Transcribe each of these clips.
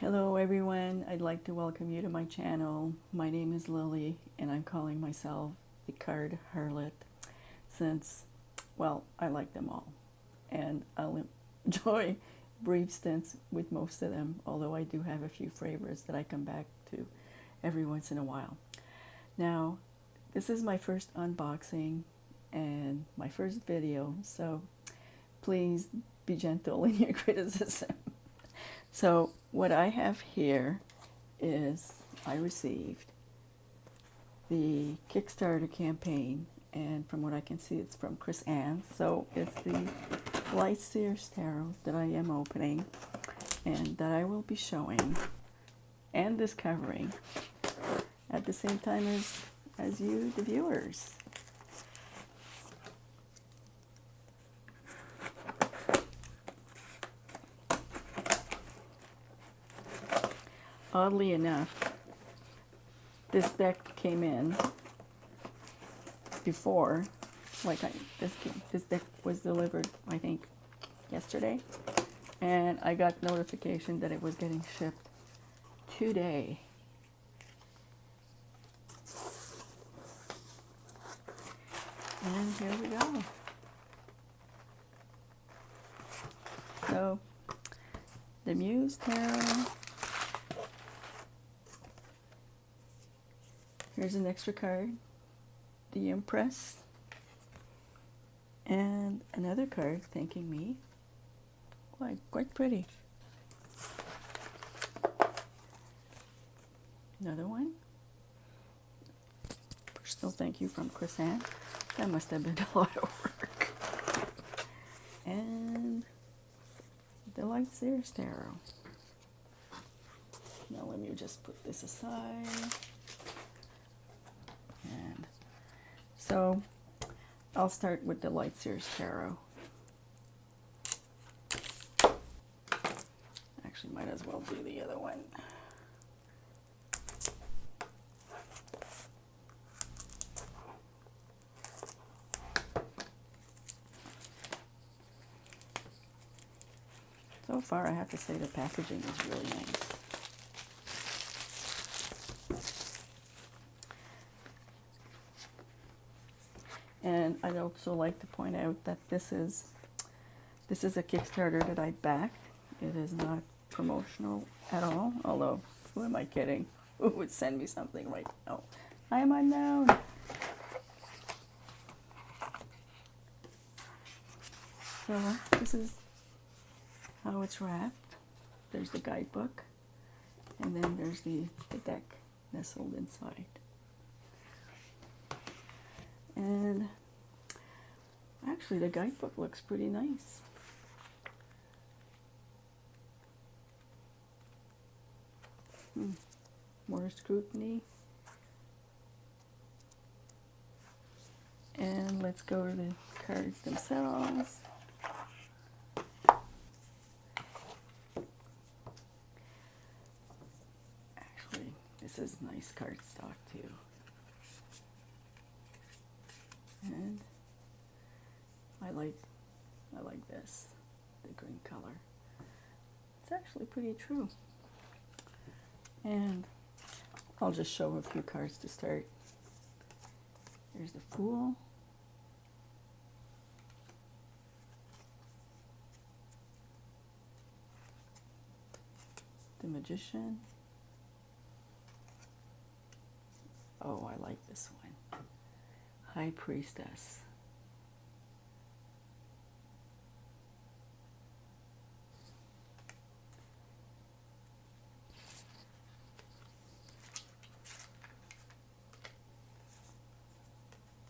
Hello everyone, I'd like to welcome you to my channel. My name is Lily and I'm calling myself the Card Harlot since, well, I like them all and I'll enjoy brief stints with most of them, although I do have a few favorites that I come back to every once in a while. Now, this is my first unboxing and my first video, so please be gentle in your criticism. So what I have here is I received the Kickstarter campaign, and from what I can see it's from Chris-Anne. So it's the Light Seer Tarot that I am opening and that I will be showing and discovering at the same time as you, the viewers. Oddly enough, this deck came in before, this deck was delivered, I think, yesterday, and I got notification that it was getting shipped today. And here we go. So, the Muse Tarot. Here's an extra card, the Empress, and another card thanking me. Quite pretty. Another one. Still thank you from Chris-Anne. That must have been a lot of work. And the Light Seer Tarot. Now let me just put this aside. And so I'll start with the Light Seer Tarot. Actually, might as well do the other one. So far, I have to say the packaging is really nice. And I'd also like to point out that this is a Kickstarter that I backed. It is not promotional at all, although who am I kidding? Who would send me something right now? I am unknown. So this is how it's wrapped. There's the guidebook, and then there's the deck nestled inside. And actually the guidebook looks pretty nice. More scrutiny. And let's go to the cards themselves. Actually, this is nice cardstock too. And I like this, the green color. It's actually pretty true. And I'll just show a few cards to start. There's the Fool. The Magician. Oh, I like this one. High Priestess.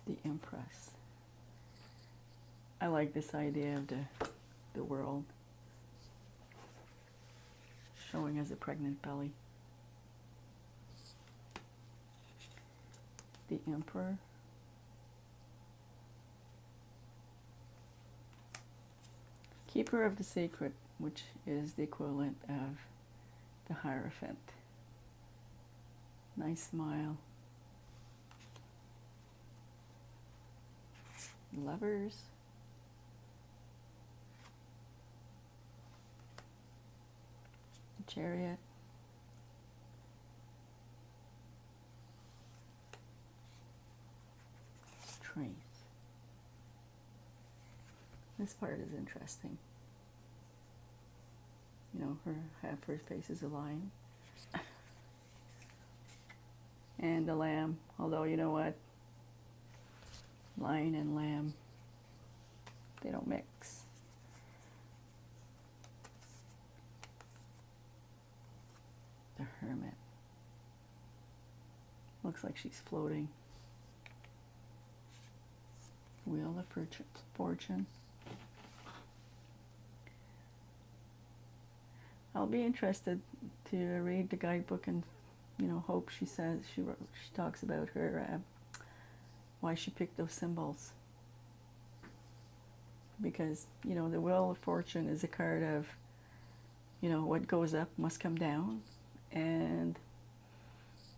The Empress. I like this idea of the world showing as a pregnant belly. The Emperor. Keeper of the Sacred, which is the equivalent of the Hierophant. Nice smile. Lovers. Chariot. strength. This part is interesting. You know, half her face is a lion. And a lamb, although you know what? Lion and lamb, they don't mix. The hermit. Looks like she's floating. Wheel of Fortune. I'll be interested to read the guidebook and, you know, hope she says she talks about her why she picked those symbols. Because, you know, the Wheel of Fortune is a card of, you know, what goes up must come down, and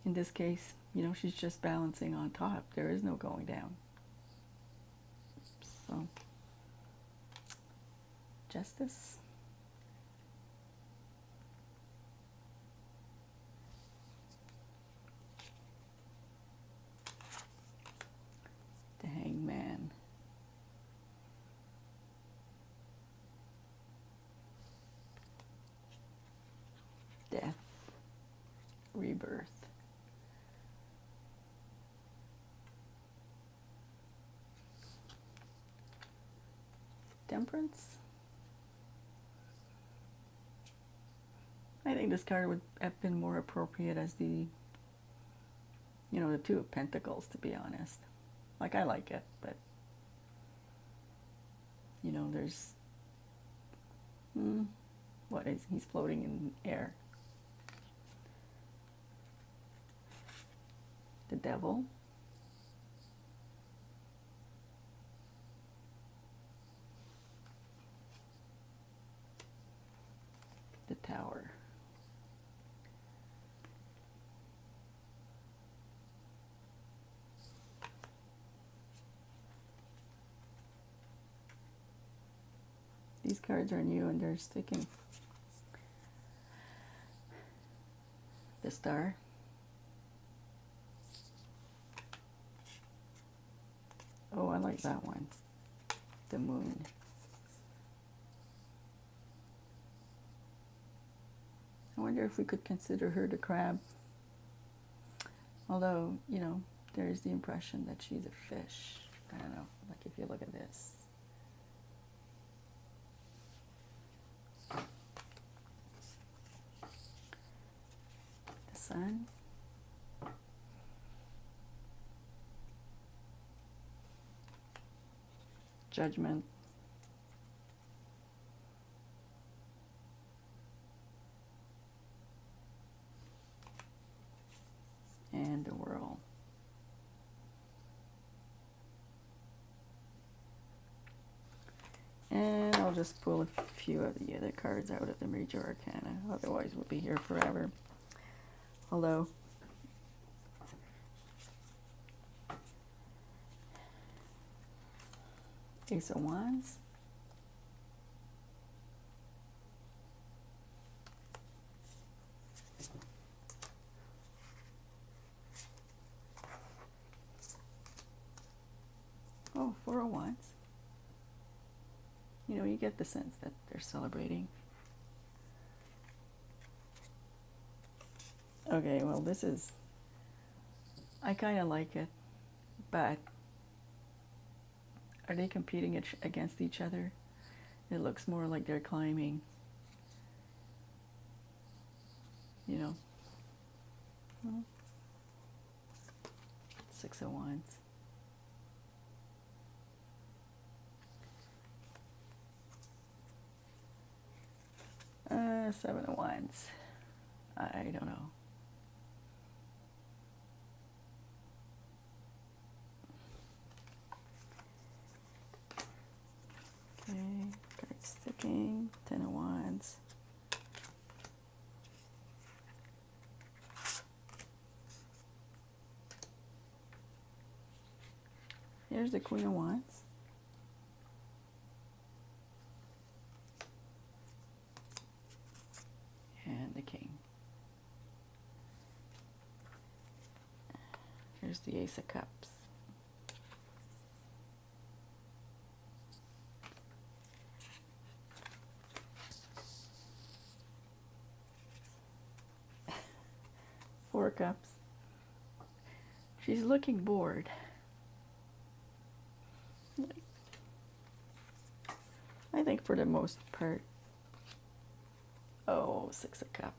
in this case, you know, she's just balancing on top. There is no going down. So, Justice. The Hangman. Death. Rebirth. Temperance. I think this card would have been more appropriate as the, you know, the Two of Pentacles, to be honest. Like, I like it, but, you know, there's, what is, he's floating in air. The Devil. The Tower. These cards are new and they're sticking. The Star. Oh, I like that one. The Moon. I wonder if we could consider her the Crab. Although, you know, there's the impression that she's a fish. I don't know, like if you look at this. The Sun. Judgment. And the World. And I'll just pull a few of the other cards out of the Major Arcana, otherwise we'll be here forever. Although, Ace of Wands. Oh, Four of Wands. You know, you get the sense that they're celebrating. Okay, well, this is, I kind of like it, but are they competing against each other? It looks more like they're climbing, you know. Well, Six of Wands. Seven of Wands. I don't know. Okay, card sticking. Ten of Wands. Here's the Queen of Wands. And the King. Here's the Ace of Cups. Four Cups. She's looking bored. I think for the most part. Oh, Six of Cups.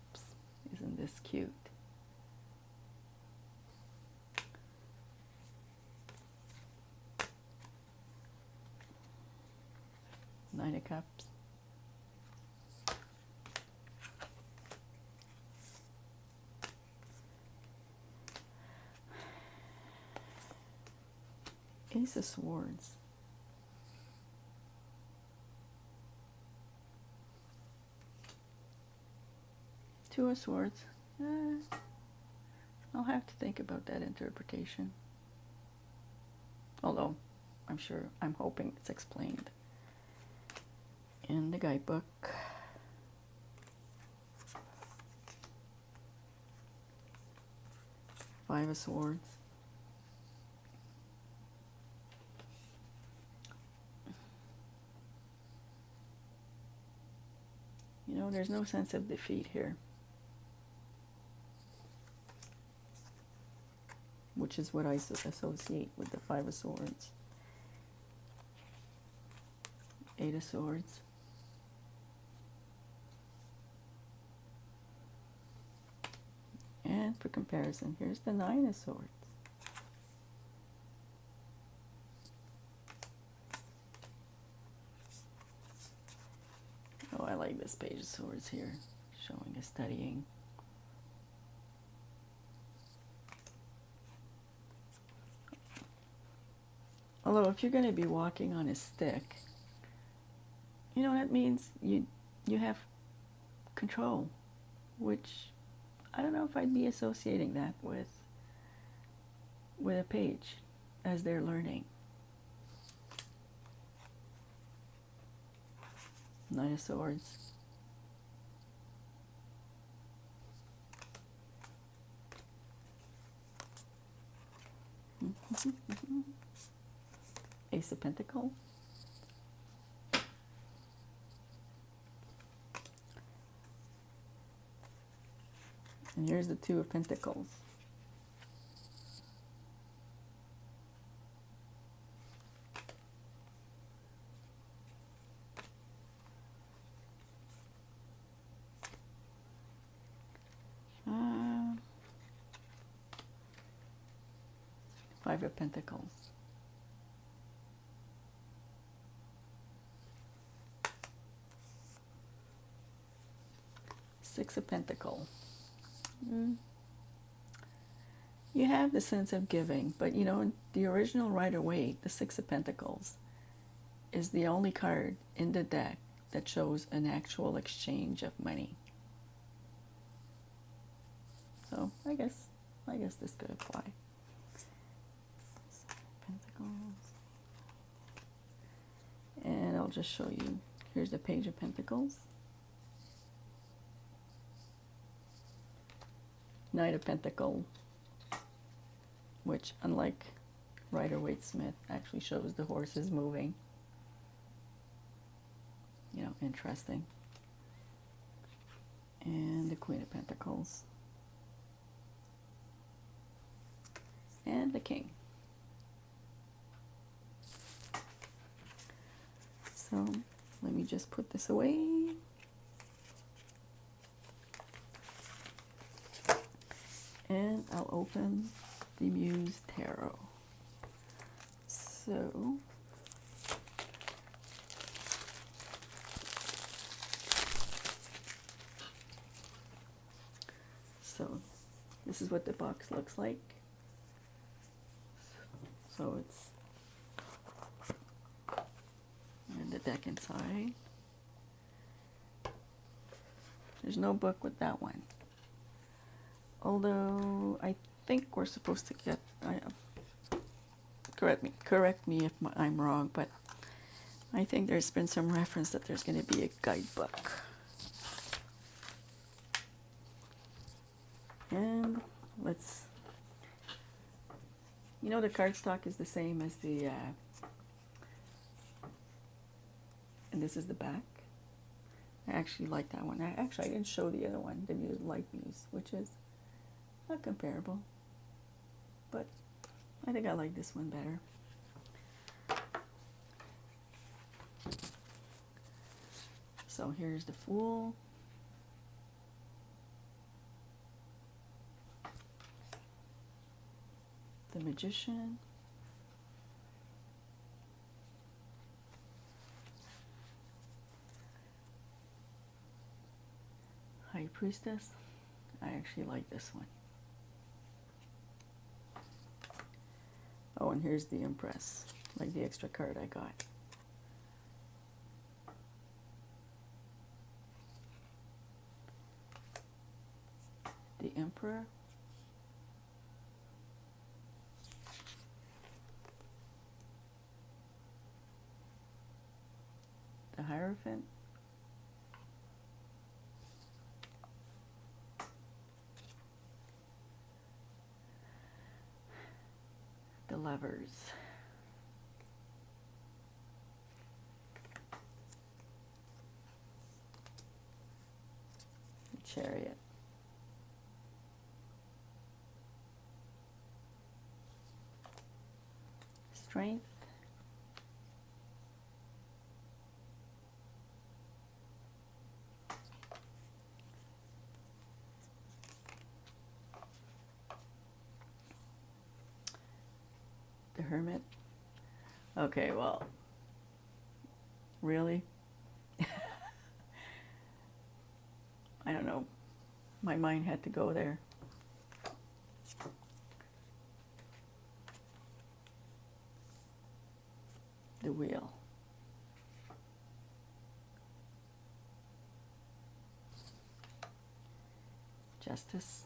Isn't this cute? Nine of Cups. Ace of Swords. Two of Swords. I'll have to think about that interpretation. Although, I'm hoping it's explained in the guidebook. Five of Swords. You know, there's no sense of defeat here, which is what I associate with the Five of Swords. Eight of Swords. And for comparison, here's the Nine of Swords. Oh, I like this Page of Swords here, showing a studying. Although if you're going to be walking on a stick, you know, that means you have control, which I don't know if I'd be associating that with a page as they're learning. Nine of Swords. Ace of Pentacles. And here's the Two of Pentacles. Five of Pentacles. Six of Pentacles. You have the sense of giving, but you know, in the original Rider-Waite, the Six of Pentacles is the only card in the deck that shows an actual exchange of money. So I guess this could apply. Pentacles. And I'll just show you. Here's the Page of Pentacles. Knight of Pentacles, which, unlike Rider-Waite-Smith, actually shows the horses moving. You know, interesting. And the Queen of Pentacles. And the King. So, let me just put this away. And I'll open the Muse Tarot. So, this is what the box looks like. So it's and the deck inside. There's no book with that one. Although I think we're supposed to get, correct me if I'm wrong, but I think there's been some reference that there's going to be a guidebook. And let's, you know, the cardstock is the same as the, and this is the back. I actually like that one. I didn't show the other one, the Muse, Light Muse, which is not comparable, but I think I like this one better. So here's the Fool. The Magician. High Priestess. I actually like this one. Oh, and here's the Empress, like the extra card I got. The Emperor. The Hierophant. The Lovers. The Chariot. Strength. The Hermit. Okay, well, really? I don't know. My mind had to go there. The Wheel. Justice.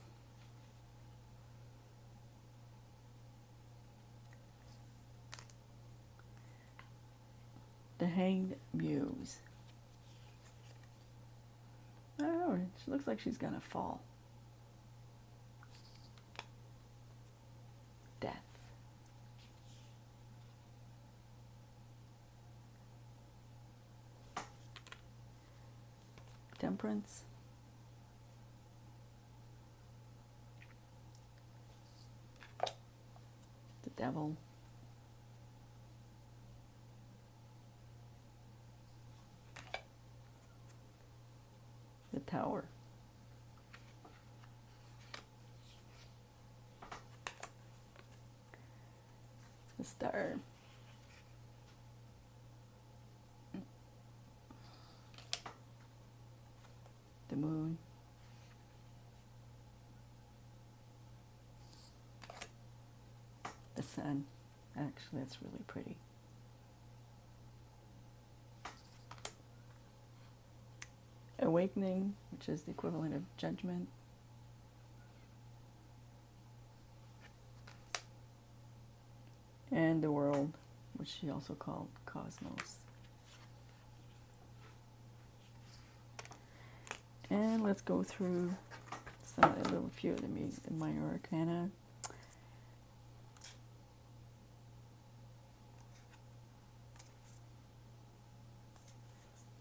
The Hanged Muse. I don't know, she looks like she's gonna fall. Death. Temperance. The Devil. The Tower. The Star. The Moon. The Sun. Actually, that's really pretty. Awakening, which is the equivalent of Judgment. And the World, which she also called Cosmos. And let's go through some of the little few of the minor arcana.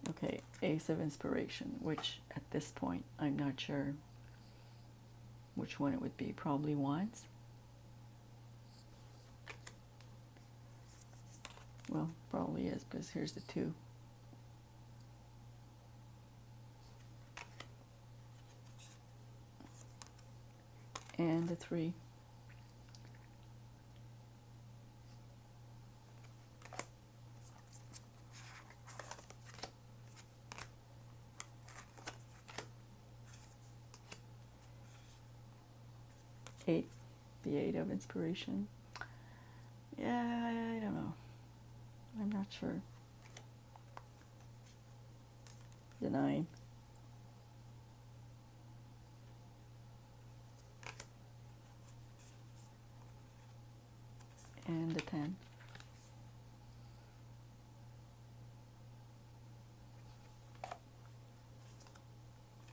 Okay, Ace of Inspiration, which at this point I'm not sure which one it would be. Probably Wands. Well, probably is, because here's the 2. And the 3. Eight. The 8 of Inspiration. Yeah, I don't know. I'm not sure. The 9. And the 10.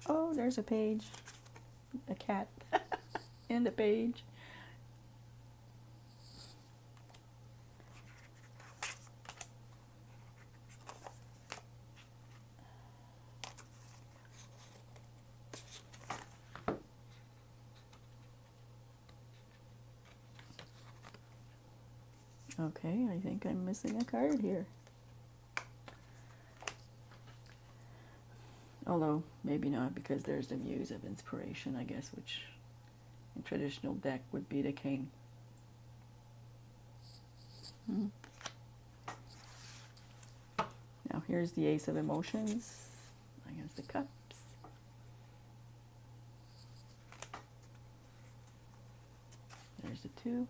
Oh, there's a page. A cat in the page. Okay, I think I'm missing a card here. Although, maybe not, because there's the Muse of Inspiration, I guess, which in traditional deck would be the King. Now here's the Ace of Emotions against the Cups. There's the 2.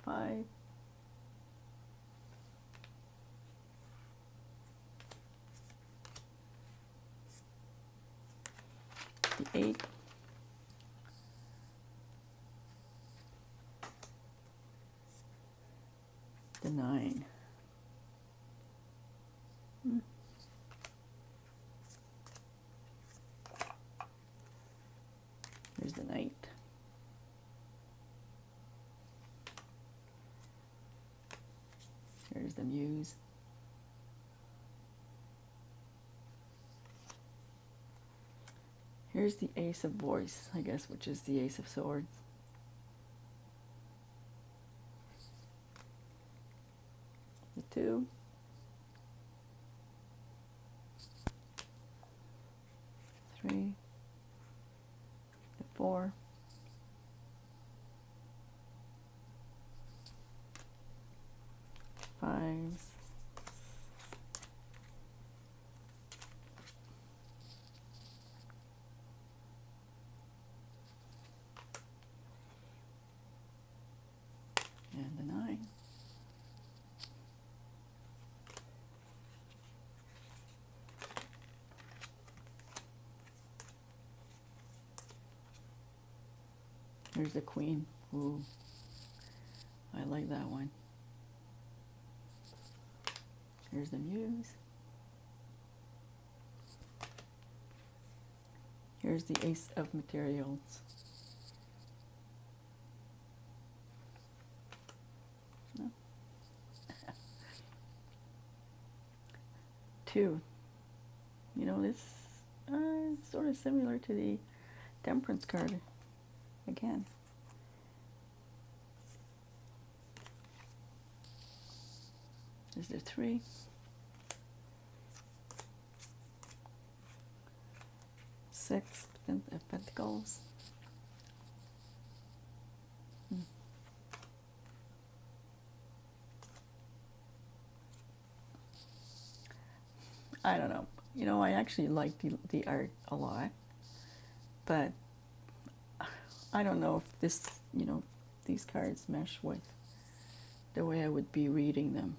Five. The 8. The 9. There's the Knight. Here's the Muse. Here's the Ace of Voice, I guess, which is the Ace of Swords. The 2. Three. The 4. Fives. And the 9. Here's the Queen. Ooh, I like that one. Here's the Muse. Here's the Ace of Materials. No. 2. You know, this is sort of similar to the Temperance card again. There's the 3. Six of Pentacles. I don't know. You know, I actually like the art a lot, but I don't know if this, you know, these cards mesh with the way I would be reading them.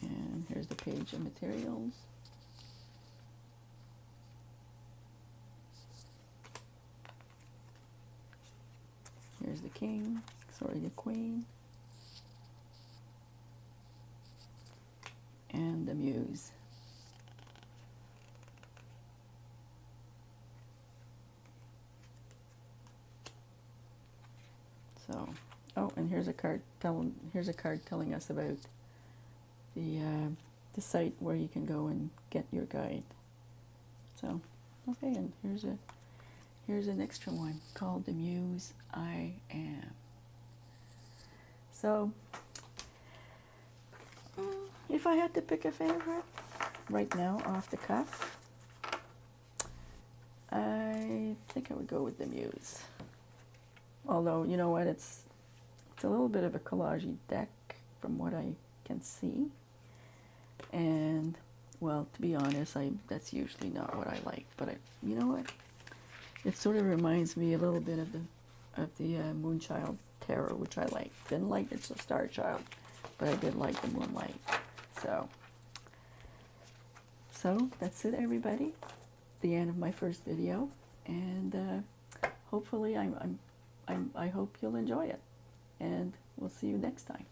And here's the Page of Materials. Here's the King, sorry, the Queen. And the Muse. So, oh, and here's a card telling us about the site where you can go and get your guide. So, okay, and here's an extra one called The Muse I Am. So, if I had to pick a favorite right now off the cuff, I think I would go with the Muse. Although, you know what, it's a little bit of a collage-y deck from what I can see. And, well, to be honest, that's usually not what I like. But you know what? It sort of reminds me a little bit of the Moonchild Tarot, which I like. Didn't like it's a Star Child, but I did like the Moonlight. So that's it, everybody. The end of my first video, and hopefully I hope you'll enjoy it, and we'll see you next time.